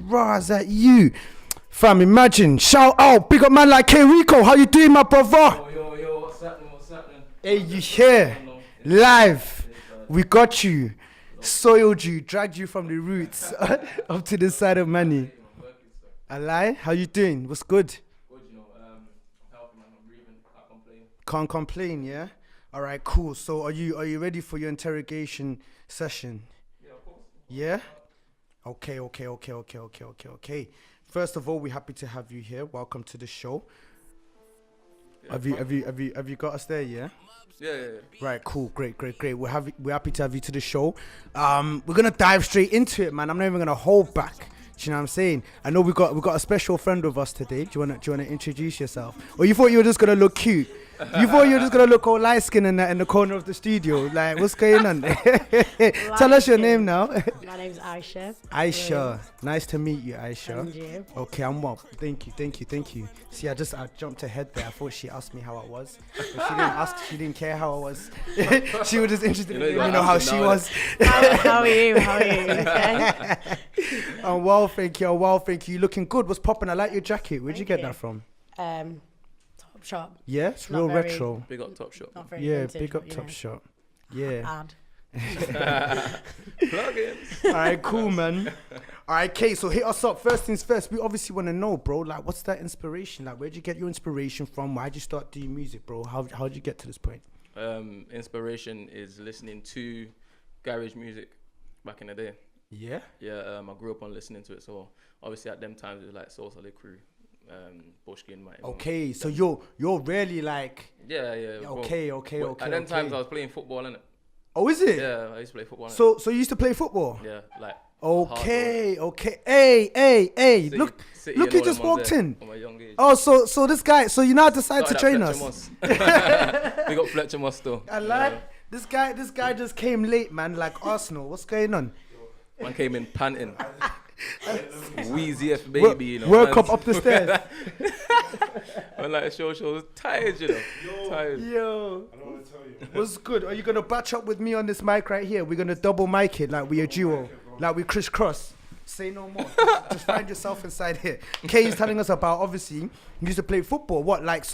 Rah, is that you? Fam, imagine. Shout out. Big up man like Rico. How you doing, my brother? Yo, what's happening? Hey, you here? Live. We got you. Soiled you. Dragged you from the roots up to the side of money. A lie? How you doing? What's good? Good, I'm healthy, man. I'm breathing. Can't complain. Can't complain, yeah? All right, cool. So are you ready for your interrogation session? Yeah, of course. Yeah? Okay. First of all, we're happy to have you here. Welcome to the show. Yeah, Have you got us there, yeah? Yeah. Right, cool, great. We're happy to have you to the show. We're gonna dive straight into it, man. I'm not even gonna hold back. Do you know what I'm saying? I know we got a special friend with us today. Do you wanna introduce yourself? Or you thought you were just gonna look cute? You thought you were just gonna look all light skinned in the corner of the studio? Like, what's going on? Tell us your name now. My name's Aisha. Aisha, nice to meet you, Aisha. And you? Okay, I'm well. Thank you. See, I jumped ahead there. I thought she asked me how I was. But she didn't ask. She didn't care how I was. She was just interested in how she was. How are you? Okay. I'm well, thank you. You looking good? What's popping? I like your jacket. Where'd you get that from? Top shop. Yeah, it's Not real very- retro. Big up Top Shop. Not very Yeah, vintage, big up but, you Top know, Shop. Yeah. Ad. Plug-ins. All right, cool, man. All right, Kate, so hit us up. First things first, we obviously want to know, bro, like, what's that inspiration? Like, where'd you get your inspiration from? Why'd you start doing music, bro? How'd you get to this point? Inspiration is listening to garage music back in the day. Yeah? Yeah, I grew up on listening to it. So obviously at them times it was like Soul Solid Crew, Bushkin, my. Okay, so you're really like... Yeah. Okay. At them times I was playing football, innit? Oh, is it? Yeah, I used to play football. So you used to play football? Yeah, like. Okay. Hey, look, you just walked in. From a young age. Oh, so this guy, so you now decide to train us. We got Fletcher Moss though. I like this guy just came late, man, like Arsenal. What's going on? Man came in panting. Wheezy F baby, you know. Work man. up the stairs. Man, like show was tired, you know. Tired. Yo. I don't want to tell you. What's good? Are you gonna batch up with me on this mic right here? We're gonna double mic it like we a duo, like we crisscross. Say no more. Just find yourself inside here. Kay is telling us about, obviously, you used to play football. What, like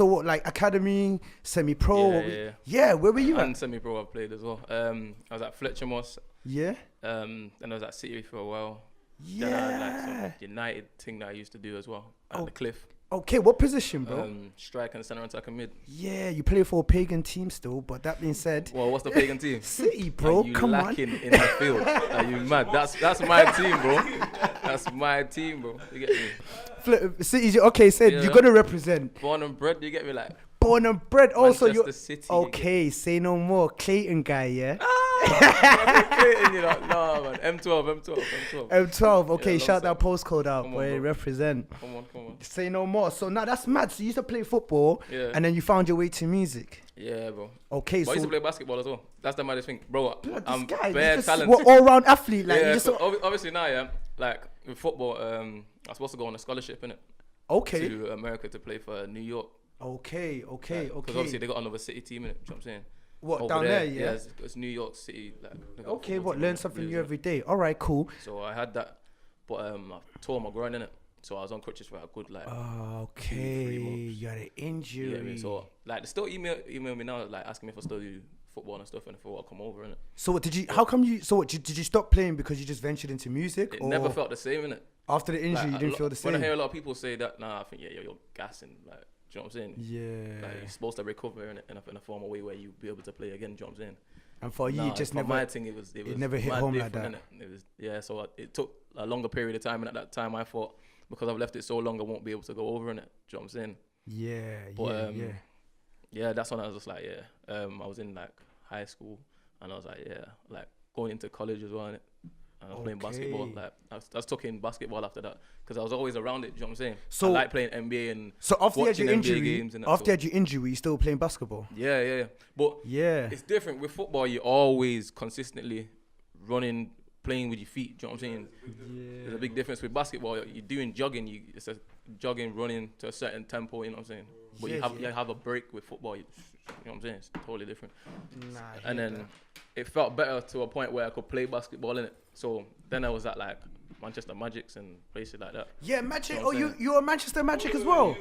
academy, semi-pro? Yeah, where were you and at? semi-pro I played as well. I was at Fletcher Moss. Yeah. Then I was at City for a while. Yeah. Then I had like some United thing that I used to do as well at the Cliff. Okay, what position, bro? Strike and centre attack and mid. Yeah, you play for a pagan team still, but that being said... Well, what's the pagan team? City, bro, come on. Are you lacking in the field? Are you mad? That's my team, bro. That's my team, bro. You get me? City, okay, said you're going to represent. Born and bred, you get me? Like born and bred. Also, Manchester City. Okay, say no more. Clayton guy, yeah? Clayton, you know, no, man. M12. Okay, Yeah, shout that postcode out, Come on, boy. bro. Represent. Come on. Say no more. So now that's mad. So you used to play football, Yeah. and then you found your way to music. Yeah, bro. Okay, But I so used to play basketball as well. That's the maddest thing, bro. I'm this guy, bare just talented. all round athlete. Like, yeah, you just so obviously now, yeah, like with football, I'm supposed to go on a scholarship, innit? okay. To America to play for New York. Okay. Because obviously they got another city team, innit? You know what I'm saying? What, Over down there, yeah? Yeah, it's New York City. Like, they got a Okay, football what? team, Learn innit? something Blues, new innit? every day. All right, cool. So I had that, but I tore my groin, innit? So I was on crutches for a good like. Okay, 3 months. you had an You injury. get me? So like they still email me now, like asking me if I still do football and stuff, and if I want to come over, innit? So what did you? How come you? So what? Did you stop playing because you just ventured into music? It or never felt the same, innit? after the injury. Like, You didn't feel the same. When I hear a lot of people say that, nah, I think you're gassing, like, do you know what I'm saying? Yeah. Like, you're supposed to recover in a formal way where you be able to play again. Do you know what I'm saying? And for you, just for never. my thing, it was never hit mad home like different, innit? It was so it took a longer period of time, and at that time I thought because I've left it so long, I won't be able to go over in it. Do you know what I'm saying? Yeah. But, yeah. Yeah, that's when I was just like, I was in like high school, and I was like, like going into college as well, innit? And I was playing basketball. Like I was stuck in basketball after that because I was always around it. Do you know what I'm saying? So I like playing NBA and so after you had watching your NBA injury, games and that, after you had your injury, you still playing basketball. Yeah. But Yeah. it's different with football. You're always consistently running, playing with your feet. Do you know what I'm saying? Yeah. There's a big difference with basketball. You're doing jogging. It's a jogging, running to a certain tempo. You know what I'm saying? But you have a break with football. You know what I'm saying? It's totally different. And then it felt better to a point where I could play basketball in it. So then I was at like Manchester Magics and places like that. Yeah, Magic. You know Oh, what I'm you're a Manchester Magic as well,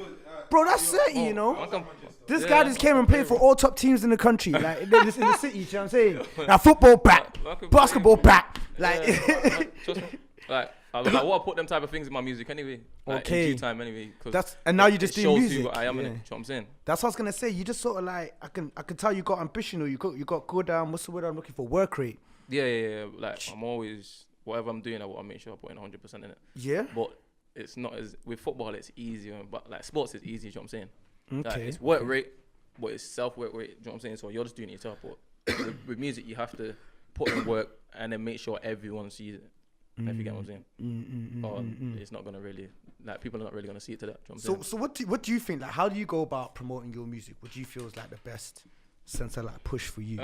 bro. That's dirty, you know. Man can- This yeah. guy just came and played for all top teams in the country, like in the city. You know what I'm saying? Now football back, Man can basketball play- back, like. Yeah, trust me. Like, I want to put them type of things in my music anyway. Like, Okay. in due time anyway. 'Cause That's and now you it just do shows music. who I am in it. Yeah. You know what I'm saying? That's what I was gonna say. You just sort of like I can tell you got ambition or you got good what's the word I'm looking for, work rate. Yeah. Like, I'm always, whatever I'm doing, I want to make sure I put in 100% in it. Yeah. But it's not as, with football, it's easier. But like sports is easy, you know what I'm saying? Like, Okay. it's work rate, but it's self-work rate, you know what I'm saying? So you're just doing it yourself. But with music, you have to put in work and then make sure everyone sees it. If you get what I'm saying, or it's not gonna really, like, people are not really gonna see it to that. You know what I'm saying? So what do you think? Like, how do you go about promoting your music? What do you feel is like the best sense of like push for you?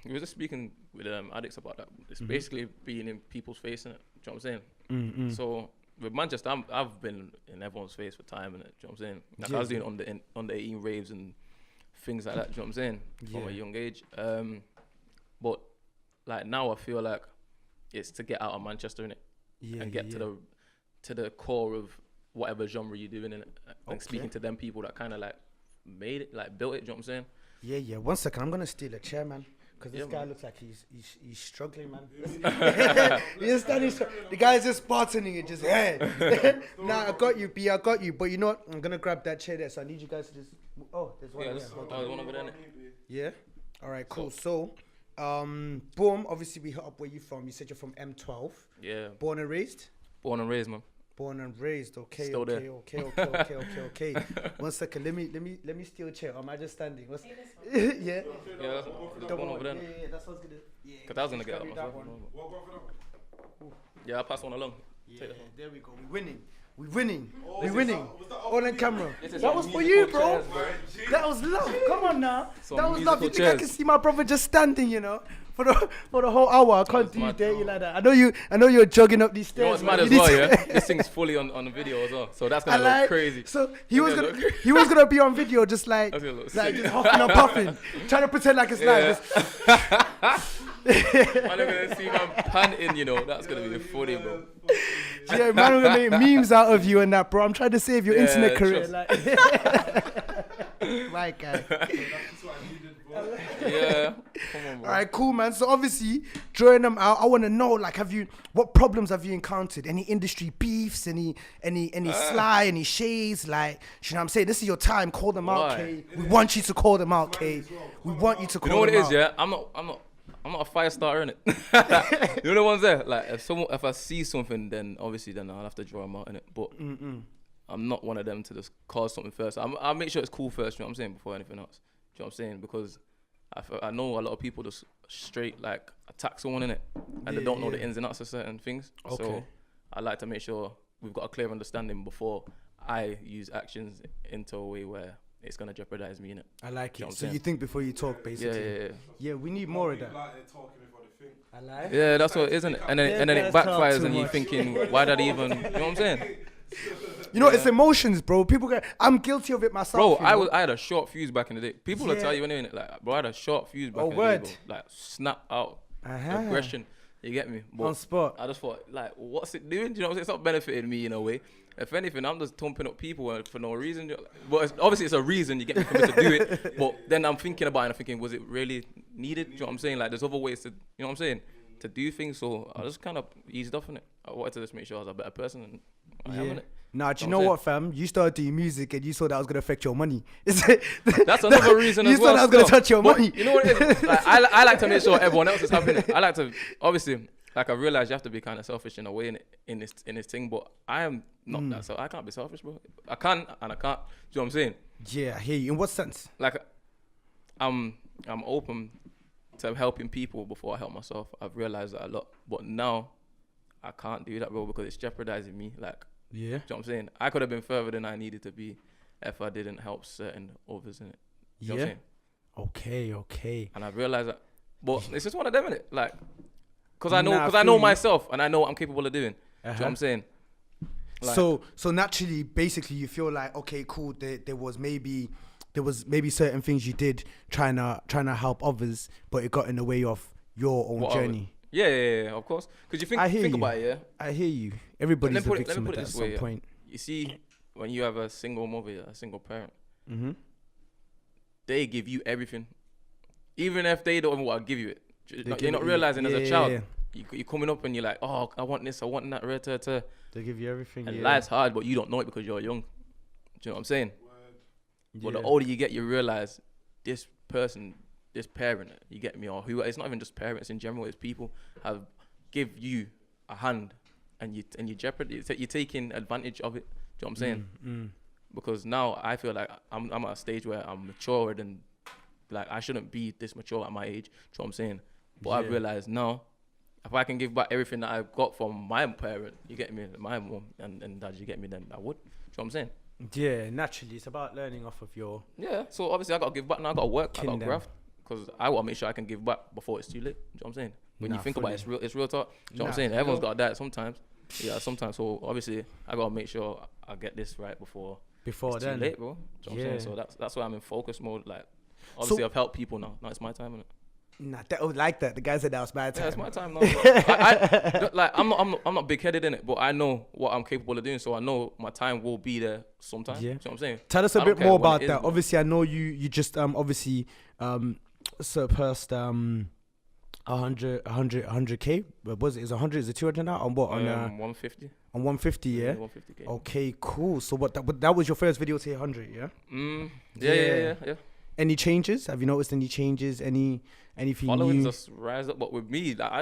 We were just speaking with addicts about that. It's basically being in people's face, innit? Do you know what I'm saying? So with Manchester, I've been in everyone's face for time, innit? Do you know what I'm saying? Like, I was doing on the 18 raves and things like that. Do you know what I'm saying? From a young age. But like now, I feel like it's to get out of Manchester, innit? And get to the core of whatever genre you're doing, innit? And speaking to them people that kind of like made it, like built it. Do you know what I'm saying? Yeah. 1 second, I'm gonna steal a chair, man. Because this Yeah, guy man. looks like he's struggling, man. He's standing. The guy's just bartending it, just hey. Nah, I got you, B. I got you. But you know what? I'm gonna grab that chair there. So I need you guys to just. Oh, there's one. Yeah, there. there's Hold on. one over there, innit? Yeah. All right. Cool. So, boom. Obviously, we hit up where you from. You said you're from M12. Yeah, Born and raised. born and raised, man. Born and raised. Okay. Still okay. there. Okay. 1 second. Let me steal a chair. Or am I just standing? Yeah. Yeah, there's Don't one over worry. there. Yeah. That's what I was gonna. Yeah. Cause I was gonna get Carry up that myself. one. Yeah, I'll pass one along. Yeah, Take that one. there we go. We're winning. We're winning. All on camera. This is That some was for you, musical bro. chairs, bro. That was love. Come on now. Some That was love. You musical think I can chairs. see my brother just standing, you know, for the whole hour? I can't was do you mad, dirty like that. I know you're jogging up these You know stairs. what's mad man. as You well, need to- yeah? This thing's fully on the video as well. So that's I gonna like. look crazy. So he was That's gonna gonna look he was gonna be on video just like That's gonna look like sick. just huffing and puffing, trying to pretend like it's live. Yeah. Just- I'm gonna see man panting, you know. That's gonna be funny, bro. Yeah, man, we're gonna make memes out of you and that, bro. I'm trying to save your Yeah, internet career. trust- Like, right, guy. Yeah. Come on, bro. All right, cool, man. So obviously, drawing them out, I want to know, like, what problems have you encountered? Any industry beefs? Any sly? Any shades? Like, you know what I'm saying? This is your time. Call them out, Why? K. We want you to call them out, K. We want you to call You know what them it is, out. yeah? I'm not a fire starter, innit? You know the ones there? Like, if I see something, then obviously then I'll have to draw them out, innit? But I'm not one of them to just cause something first. I'll make sure it's cool first, you know what I'm saying, before anything else. Do you know what I'm saying? Because I know a lot of people just straight, like, attack someone, innit? And they don't know the ins and outs of certain things. Okay. So I like to make sure we've got a clear understanding before I use actions into a way where it's going to jeopardize me, innit? I like You know it. what So I'm you saying? think before you talk, basically. Yeah. Yeah, we need more of that. I like. Yeah, that's what it is, isn't it? And then it guys talk backfires too and you're much. thinking, why did I even, you know what I'm saying? You know, it's emotions, bro. People get. I'm guilty of it myself. Bro, you know? I had a short fuse back in the day. People will Yeah. tell you anyway, like, bro, I had a short fuse back Oh, in word. the day, bro. Like, snap out, Uh-huh. aggression. You get me? But On spot. I just thought, like, what's it doing? Do you know what I'm saying? It's not benefiting me in a way. If anything, I'm just thumping up people for no reason. But obviously, it's a reason you get me for me to do it. But then I'm thinking about it and I'm thinking, was it really needed? Do you know what I'm saying? Like, there's other ways to, you know what I'm saying? To do things. So I just kind of eased off on it. I wanted to just make sure I was a better person. And I am, innit? Nah, do you Know know what what, fam? You started doing music and you saw that was gonna affect your money. That's another reason You as well. thought that was gonna still. touch your But money. You know what it is? Like, I like to make sure everyone else is happy. innit? I like to, obviously, like, I realize you have to be kind of selfish in a way in this thing, but I am not that. So I can't be selfish, bro. I can and I can't. Do you know what I'm saying? Yeah, I hear you. In what sense? Like, I'm open to helping people before I help myself. I've realized that a lot, but now I can't do that, bro, because it's jeopardizing me. Like, Yeah. do you know what I'm saying? I could have been further than I needed to be if I didn't help certain others in it. You know what I'm saying? Okay. And I've realized that, but it's just one of them, innit? Like, because I Nah, I know feel you. myself and I know what I'm capable of doing. Do you know what I'm saying? Like, So naturally, basically, you feel like, okay, cool. There was maybe certain things you did trying to help others, but it got in the way of your own what I would- journey. Yeah, of course. Because you I hear think you. about it, yeah. I hear you. Everybody's a Let me victim of put it that at this some way. Yeah. point. You see, when you have a single mother, a single parent, Mm-hmm. they give you everything, even if they don't want to give you it. give You're not it you. realizing as Yeah, a child, yeah. you're coming up and you're like, oh, I want this, I want that, They give you everything. and yeah. life's hard, but you don't know it because you're young. Do you know what I'm saying? But the Yeah. older you get, you realize this person, this parent, you get me, or who, it's not even just parents in general, it's people have give you a hand and you jeopardy, you're taking advantage of it. Do you know what I'm saying? Mm. Because now I feel like I'm at a stage where I'm matured and like I shouldn't be this mature at my age. Do you know what I'm saying? But I've Yeah. realized now, if I can give back everything that I've got from my parent, you get me, my mom and dad, you get me, then I would. Do you know what I'm saying? Yeah, naturally, it's about learning off of your. Yeah. So obviously I got to give back now. I got to work. I got Kingdom. to graft. Because I want to make sure I can give back before it's too late. Do you know what I'm saying? When Nah, you think about it, fully. it's real talk. Do you know what I'm Nah, saying? for Everyone's real. got that sometimes. Yeah, sometimes. So obviously I got to make sure I get this right before Before it's then. too late, bro. Do you know what I'm saying? Yeah. So that's why I'm in focus mode. Like, obviously I've helped people now. Now it's my time, innit? Nah, that was like that. The guy said that was my time. Yeah, it's my time now. Bro. Like I'm not big headed in it, but I know what I'm capable of doing. So I know my time will be there sometime. Yeah. Do you know what I'm saying? Tell us I a don't bit care more when it about is, that. bro. Obviously, I know you just obviously surpassed 100K. What was it? Is 100? Is it 200 now? On what? On 150. on 150? Yeah. 150K. Okay, cool. So that was your first video to hit 100? Yeah. Yeah. Any changes? Have you noticed any changes? Anything Following new? just rise up, but with me, like,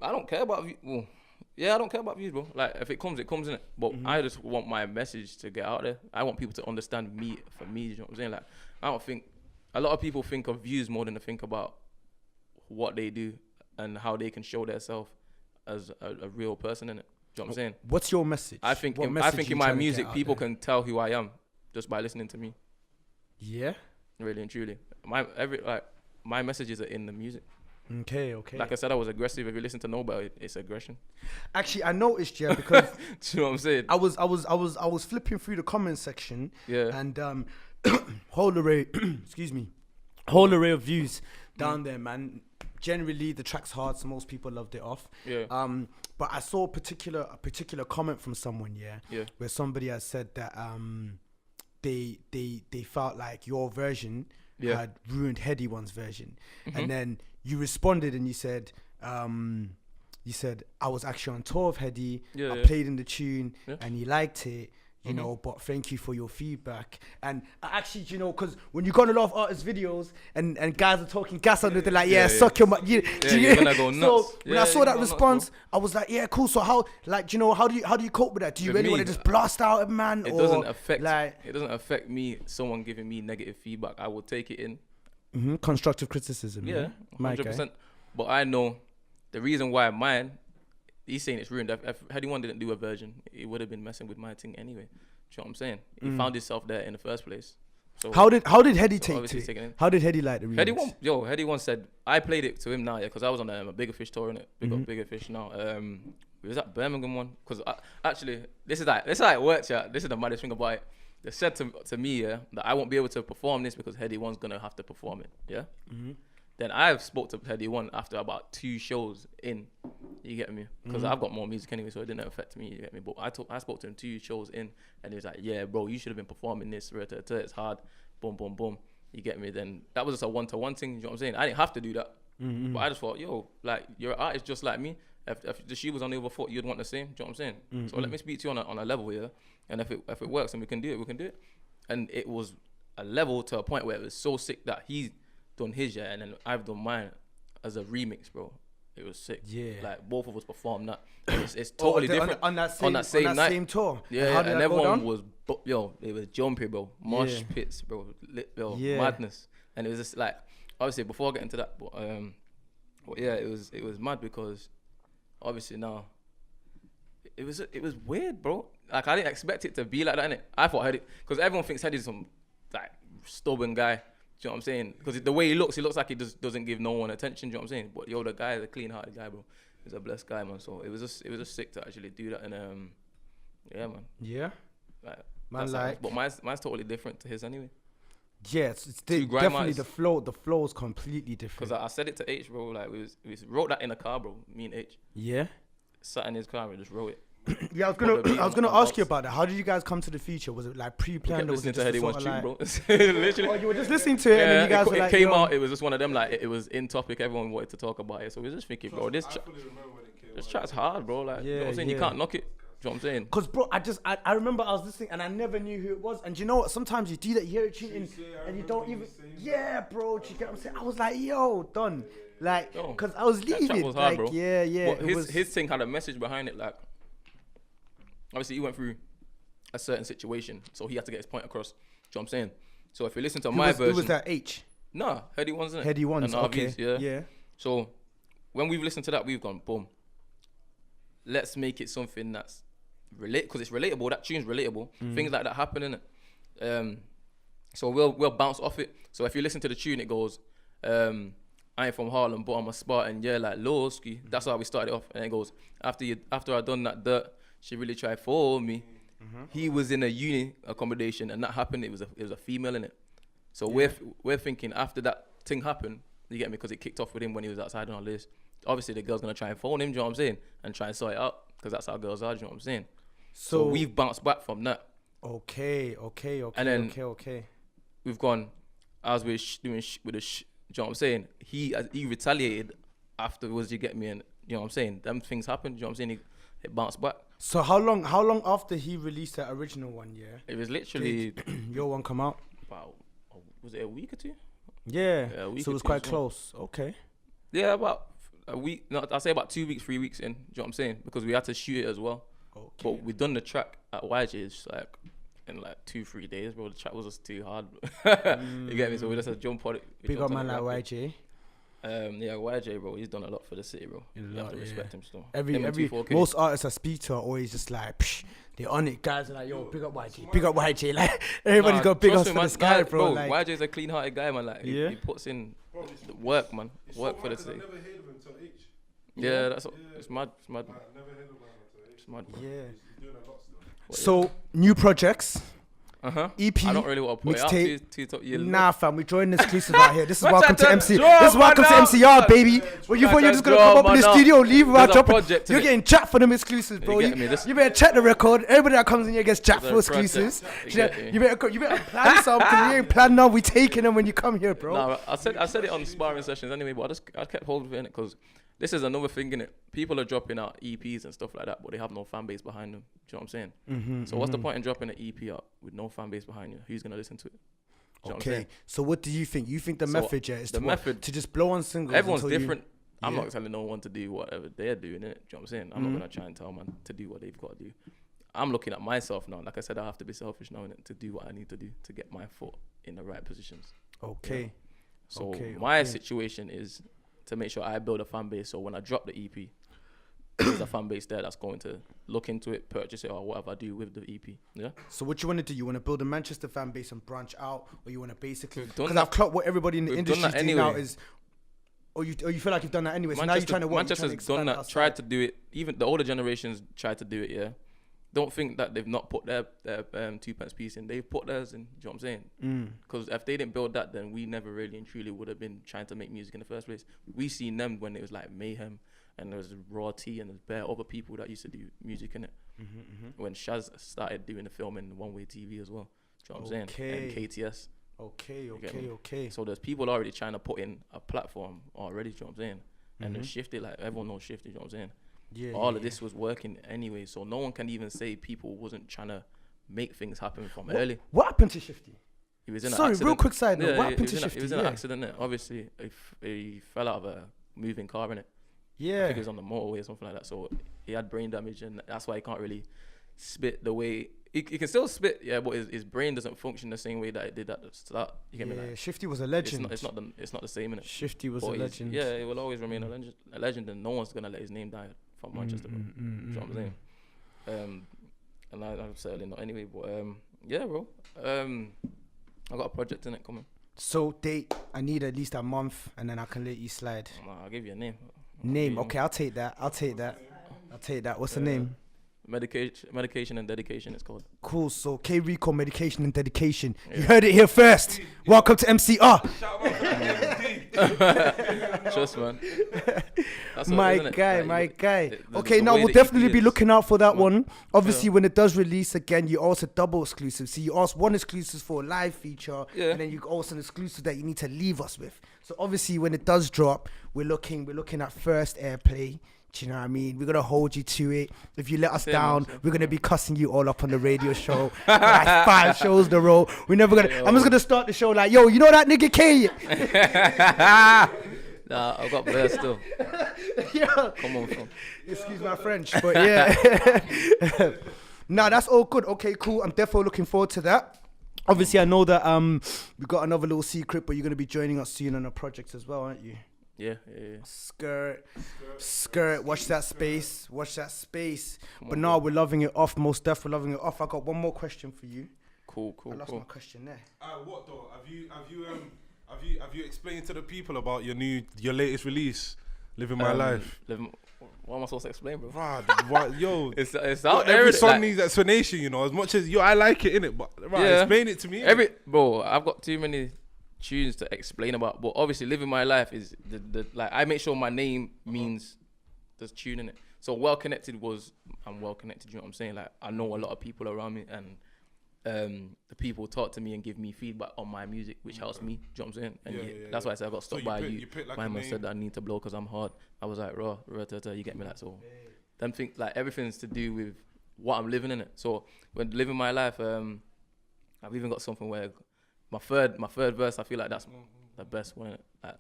I don't care about views. Well, yeah, I don't care about views, bro. Like if it comes, in it. But I just want my message to get out there. I want people to understand me for me. You know what I'm saying? Like I don't think a lot of people think of views more than they think about what they do and how they can show themselves as a real person in it. Do you know what I'm saying? What's your message? I think What in message you my trying to get music, out people there? can tell who I am just by listening to me. Yeah. Really and truly, my messages are in the music. Okay. Like I said, I was aggressive. If you listen to Know Better, it's aggression. Actually, I noticed, yeah, because Do you know what I'm saying? I was flipping through the comment section, Yeah. and whole array, excuse me, whole array of views down there, man. Generally, the track's hard, so most people loved it off. Yeah. But I saw a particular comment from someone, Yeah. where somebody had said that they felt like your version Yeah. had ruined Headie One's version, Mhm. and then you responded and you said I was actually on tour of Headie. Yeah, I yeah. played in the tune Yeah. and he liked it. You Mhm. know, but thank you for your feedback. And actually, you know, because when you go on a lot of artists' videos and guys are talking gas on it, they're like, yeah, Yeah, suck your you, Yeah, you're gonna go nuts. So when Yeah, I saw you that go nuts, response, I was like, yeah, cool. So how, like, you know, how do you cope with that? Do you With really me, want to just blast out a man? It or doesn't affect. like It doesn't affect me. Someone giving me negative feedback, I will take it in. constructive criticism? Yeah, My guy. 100%. But I know the reason why mine. He's saying it's ruined. If Headie One didn't do a version, he would have been messing with my thing anyway. Do you know what I'm saying? He found himself there in the first place. So How did Headie take obviously to taking it? it. How did Headie like the remix? Headie One said I played it to him now, yeah, because I was on a Bigga Fish tour in it. Mm-hmm. Bigga Fish now. It was that Birmingham one because actually this is how it works. Yeah, this is the maddest thing about it. They said to me, yeah, that I won't be able to perform this because Headie One's gonna have to perform it. Yeah. Mm-hmm. Then I've spoke to Headie One after about 2 shows in. You get me? Because I've got more music anyway, so it didn't affect me. You get me? But I spoke to him 2 shows in, and he was like, "Yeah, bro, you should have been performing this. It's hard. Boom, boom, boom. You get me?" Then that was just a 1-to-1 thing. You know what I'm saying? I didn't have to do that, but I just thought, yo, like you're an artist just like me. If the shoe was on the other foot, you'd want the same. Do you know what I'm saying? So let me speak to you on a level here, and if it works and we can do it, we can do it. And it was a level to a point where it was so sick that he's done his, yeah, and then I've done mine as a remix, bro. It was sick. Yeah. Like both of us performed that. It's totally different. on that same night. same tour. Yeah, How did and that go everyone down? was it was jumpy, bro. Mosh Yeah. pits, bro. Bro, Yeah. madness. And it was just like, obviously before I get into that, but yeah, it was mad because obviously now it was weird, bro. Like I didn't expect it to be like that, innit? I thought Headie, because everyone thinks Headie's some like stubborn guy. Do you know what I'm saying? Because the way he looks like he just doesn't give no one attention. Do you know what I'm saying? But yo, the guy is a clean-hearted guy, bro. He's a blessed guy, man. So it was just sick to actually do that, and yeah, man. Yeah. Like, Man, that's how- like- but mine's totally different to his anyway. Yeah, it's Two grime definitely artists. the flow is completely different. Because I said it to Aitch, bro. Like we wrote that in a car, bro. Me and Aitch Yeah. sat in his car and just wrote it. Yeah, I was Put the beat gonna on ask you bounce. about that. How did you guys come to the feature? Was it like We pre-planned kept or was listening it to just Headie a One sort tune, of bro. like, Literally. oh, you were just listening to it and then you guys were it like, came yo. out. It was just one of them. Like it was in topic. Everyone wanted to talk about it. So we were just thinking, bro, this track's hard, bro. Like you know what I'm saying, you can't knock it. You know what I'm saying? Cause bro, I remember I was listening and I never knew who it was. And you know what? Sometimes you do that, you hear it cheating, and you don't even. Yeah, bro. Do you get what I'm saying? I was like, yo, done. Like, Yo, cause I was that track leaving. was hard, like, bro. yeah. But his thing had a message behind it. Like, obviously, he went through a certain situation, so he had to get his point across. Do you know what I'm saying? So if you listen to my version, Who was that? Aitch. nah, Headie One's in it. Headie One's. And Okay. RVs, Yeah. So when we've listened to that, we've gone, boom. Let's make it something that's because it's relatable. That tune's relatable. Things like that happen in it. So we'll bounce off it. So if you listen to the tune, it goes, I ain't from Harlem, but I'm a Spartan. Yeah, like Lowski. That's how we started off. And it goes, after I done that dirt, she really tried for me. He was in a uni accommodation, and that happened. It was a female in it. So we're thinking after that thing happened, you get me, because it kicked off with him when he was outside on our list. Obviously, the girl's gonna try and phone him. Do you know what I'm saying? And try and sort it out, because that's how girls are. Do you know what I'm saying? So we've bounced back from that. Okay. And then Okay. we've gone, as we're doing with the do you know what I'm saying? He retaliated afterwards, you get me? And you know what I'm saying? Them things happened, you know what I'm saying? It bounced back. So how long after he released that original one? Yeah. It was literally Your one come out. about, was it a week or two? Yeah. Yeah, a week So or it was two, quite so- close. Okay. Yeah, about a week. No, I'll say about 2 weeks, 3 weeks in. Do you know what I'm saying? Because we had to shoot it as well. Okay. But we done the track at YJ's like in like 2-3 days, bro. The track was just too hard. You get me? So we just had to jump on it. We Big up jumped on man it like rapid. YJ. Yeah, YJ, bro. He's done a lot for the city, bro. You have to respect him still. Him and T4K. Most artists I speak to are always just like, psh, they're on it. Guys are like, yo, big up YJ, big up YJ. Like everybody's Nah, got big trust ups me, for man, this guy, guy- bro. Like, YJ's a clean-hearted guy, man. Like Yeah. he puts in the work, man. Work for the city. I never heard of him till Aitch. Yeah, that's it's mad. It's mad. I never heard of him until Aitch. It's mad. Bro. yeah. He's doing a lot still. So new projects, EP. I don't really want to put it out mixtape. to top. Yeah, Nah, fam, we're joining exclusive out here. This is What's welcome that to MC. drop, This is welcome to man, MCR, now? baby. Well, you thought you were just gonna come up in the studio, leave without There's a dropping. project, You're innit? getting chat for them exclusives, bro. You get me? This- You better check the record. Everybody that comes in here gets chat There's for a project. exclusives. You You get me? you better plan something. You ain't plan now. We taking them when you come here, bro. Nah, I said it on sparring sessions anyway, but I kept hold of it because this is another thing in it. People are dropping out EPs and stuff like that, but they have no fan base behind them. Do you know what I'm saying? So what's the point in dropping an EP out with no fan base behind you? Who's gonna listen to it? Do you know what I'm Okay, saying? so what do you think? You think the So, method, yeah, is the to, method- to just blow on singles? Everyone's until you- different. I'm Yeah. not telling no one to do whatever they're doing, innit? Do you know what I'm saying? I'm not gonna try and tell man to do what they've got to do. I'm looking at myself now. Like I said, I have to be selfish now, innit? To do what I need to do to get my foot in the right positions. Okay. So Okay, my okay. situation is to make sure I build a fan base. So when I drop the EP, there's a fan base there that's going to look into it, purchase it, or whatever I do with the EP. Yeah. So what you want to do? You want to build a Manchester fan base and branch out, or you want to basically? We've done Because that. I've clocked what everybody in the We've done industry that doing now anyway. is, or you feel like you've done that anyway. So now you're trying to work. Manchester's done that. Tried to do it. Even the older generations tried to do it. Yeah. Don't think that they've not put their 2 pence piece in. They've put theirs in. Do you know what I'm saying? Because if they didn't build that, then we never really and truly would have been trying to make music in the first place. We seen them when it was like Mayhem and there was Raw T and there's bare other people that used to do music in it. When Shaz started doing the filming One Way TV as well. Do you know what I'm saying? And KTS. Okay. get me? Okay. So there's people already trying to put in a platform already. Do you know what I'm saying? And then Shifty, like everyone knows Shifty. Do you know what I'm saying? Yeah. All of this was working anyway, so no one can even say people wasn't trying to make things happen from What, early. what happened to Shifty? He was in Sorry, an accident. real quick side note. What he happened was to in Shifty? He was in an Yeah. accident. Obviously, he fell out of a moving car in it. I Yeah. think he was on the motorway or something like that. So he had brain damage, and that's why he can't really spit the way he can still spit. Yeah, but his brain doesn't function the same way that it did at the start. You get me? Yeah. Like, Shifty was a it's legend. not the same, innit? Shifty was But a he's- legend. Yeah, it will always remain a legend, and no one's gonna let his name die from Manchester. Bro. You know what I'm saying? And I'm certainly not anyway. But yeah, bro. I got a project in it coming. So date. I need at least a month, and then I can let you slide. I'll give you a name. Name. Okay, I'll take that. What's the name? medication and dedication. It's called. Cool. So K Rico, medication and dedication. You heard it here first. Welcome to MCR. Trust, man. That's My isn't it? guy, Like, my you- guy. the Okay, way now we'll the definitely EP be is- looking out for that Yeah. one. Obviously, Yeah. when it does release again, you also double exclusive. So you ask one exclusive for a live feature, Yeah. and then you also an exclusive that you need to leave us with. So obviously, when it does drop, we're looking at first airplay. Do you know what I mean? We're gonna hold you to it. If you let us Same, down, same. we're gonna be cussing you all up on the radio show. Like 5 shows in a row. We're never gonna. I'm just gonna start the show like, yo, you know that nigga K? Nah, I've got Blair still. Yeah. Come on, fam. Excuse my French, but yeah. Nah, that's all good. Okay, cool. I'm definitely looking forward to that. Obviously, I know that we got another little secret, but you're gonna be joining us soon on a project as well, aren't you? Yeah. Skirt. Watch that space. Come But on, no, bro. we're loving it off. Most definitely loving it off. I got one more question for you. Cool. I lost my question there. What though? Have you explained to the people about your latest release, Living My Life? What am I supposed to explain, bro? Yo, It's out there. every innit? song Like, needs explanation, you know. As much as I like it, innit? But Yeah. explain it to me. bro, I've got too many tunes to explain about. But obviously, Living My Life is the like I make sure my name means there's tune in it. So Well Connected I'm well connected. You know what I'm saying? Like I know a lot of people around me, and the people talk to me and give me feedback on my music, which helps me. Do you know what I'm saying? And that's why I said I got stopped by you. Like My man said that I need to blow because I'm hard. I was like, you get me, like, so. Them think like everything's to do with what I'm living in it. So when living my life, I've even got something where my third verse, I feel like that's the best one. Like,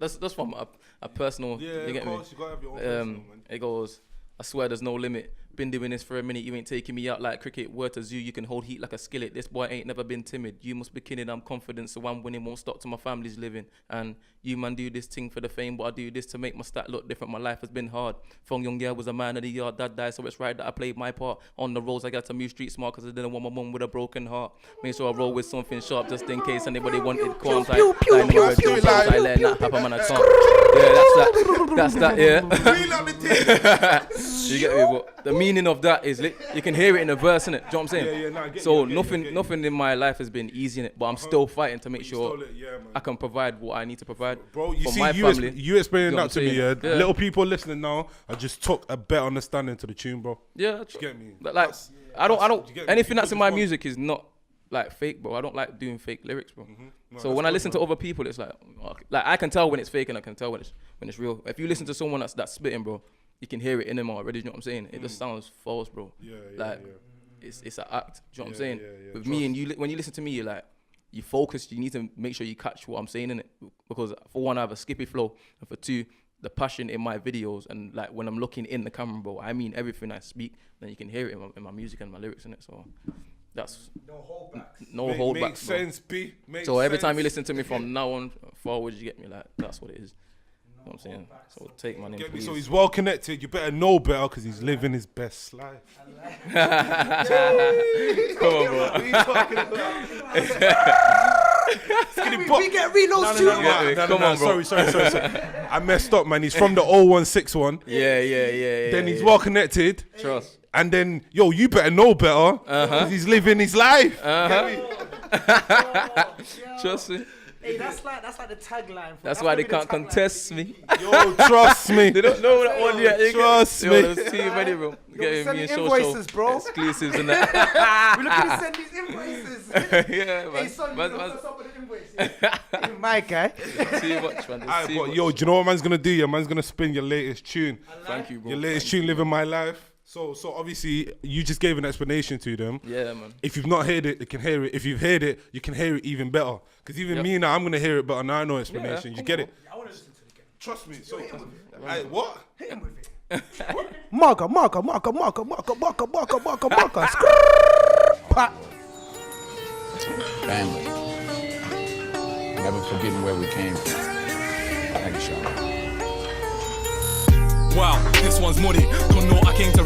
that's from a personal. Yeah, you get of me? course, you gotta have your own personal, man. It goes, I swear there's no limit. Been doing this for a minute, you ain't taking me out like cricket. Word to zoo, you can hold heat like a skillet. This boy ain't never been timid. You must be kidding, I'm confident, so I'm winning. Won't stop till my family's living. And you man do this thing for the fame, but I do this to make my stat look different. My life has been hard. From young girl was a man of the yard, dad died, so it's right that I played my part. On the roads, I got to move street smart, cause I didn't want my mum with a broken heart. Make sure I roll with something sharp, just in case anybody wanted corns. I let that happen, man, I can't. Yeah, that's that, yeah. You get me? But the meaning of that is you can hear it in the verse, innit? Do you know what I'm saying? Yeah, nah, I get so you, I get you. nothing in my life has been easy in it, but I'm still fighting to make You sure stole it, yeah, man. I can provide what I need to provide Bro, you for see, my family. you explaining You know that to what I'm me, yeah? saying? Yeah. Little people listening now, I just took a better understanding to the tune, bro. Yeah, You get me? like I You don't. get me? Anything that's People in my just want- music is not like fake, bro. I don't like doing fake lyrics, bro. No, So that's when I good, listen to man. other people, it's like I can tell when it's fake and I can tell when it's real. If you listen to someone that's spitting, bro, you can hear it in them already. You know what I'm saying? It just sounds false, bro. Yeah, like yeah. it's an act. Do you know what I'm Yeah, saying? yeah, With me and you, when you listen to me, you're like you focus. You need to make sure you catch what I'm saying in it, because for one, I have a skippy flow, and for two, the passion in my videos and like when I'm looking in the camera, bro, I mean everything I speak. Then you can hear it in my music and my lyrics in it. So that's no holdbacks. Makes sense, B. Makes So every time sense. you listen to me from now on forward, you get me, like that's what it is. You know what I'm saying? So take my name, Get me? please. So he's well connected. You better know better because he's living his best life. Come on, bro. What are you talking about? We get reloads too. Come on, bro. Sorry. I messed up, man. He's from the 0161. Yeah. Then he's well connected. Trust. And then, yo, you better know better because he's living his life. Trust me. Hey, that's like the tagline. That's why they can't contest me. Yo, trust me. They don't know that one yet. Trust me. Yo, there's too many, bro. Get send me and me Show invoices, bro. exclusives and that. We're looking to send these invoices. Yeah, man. Hey, son, Man, you man, know what's up with the invoices? My guy. too much, man. There's Alright, too but much. yo, do you know what man's gonna do? Yeah, man's gonna spin your latest tune. Thank you, bro. Your latest tune, Living My Life. So obviously, you just gave an explanation to them. Yeah, man. If you've not heard it, you can hear it. If you've heard it, you can hear it even better. Because even me now, I'm gonna hear it better now. I know explanation. Yeah, you get it? I want to listen to it again. Trust me. So, what? Hit him with it. Marker. Family. Never forgetting where we came from. Thank you, Sean. Wow, this one's muddy. Don't know I came to